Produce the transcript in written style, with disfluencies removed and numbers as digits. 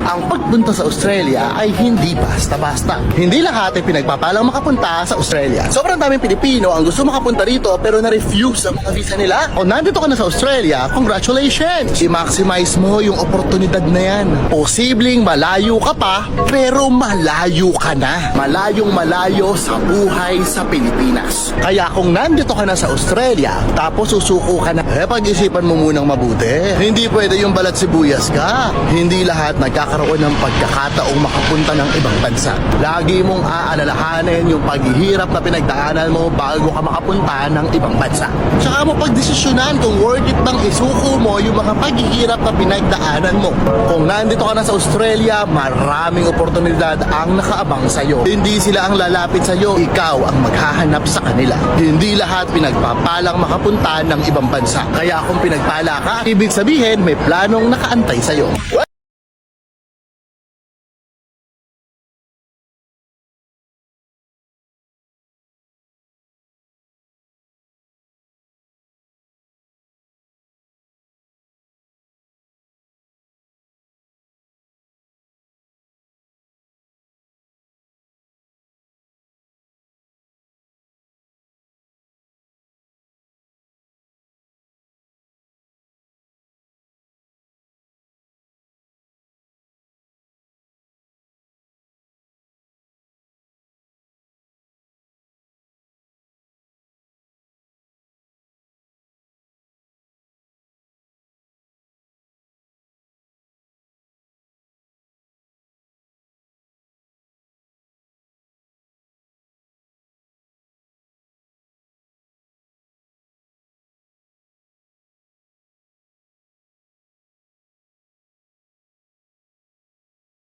ang pagpunta sa Australia ay hindi basta-basta. Hindi lahat ay pinagpapalang makapunta sa Australia. Sobrang daming Pilipino ang gusto makapunta rito pero na-refuse ang mga visa nila. Kung nandito ka na sa Australia, congratulations! I-maximize mo yung oportunidad na yan. Posibleng malayo ka pa, pero malayo ka na. Malayong malayo sa buhay sa Pilipinas. Kaya kung nandito ka na sa Australia, tapos susuko ka na, pag-isipan mo munang mabuti. Hindi pwede yung balat sibuyas ka. Hindi lahat nagkakaroon ng pagkakataong makapunta ng ibang bansa. Lagi mong aalalahanin yung paghihirap na pinagdaanan mo bago ka makapunta ng ibang bansa. Tsaka mo pagdesisyonan kung worth it bang isuko mo yung mga paghihirap na pinagdaanan mo. Kung nandito ka na sa Australia, maraming oportunidad ang nakaabang sa'yo. Hindi sila ang lalapit sa'yo, ikaw ang maghahanap sa kanila. Hindi lahat pinagpapalang makapunta ng ibang bansa. Kaya kung pinagpala ka, ibig sabihin may planong nakaantay sa'yo.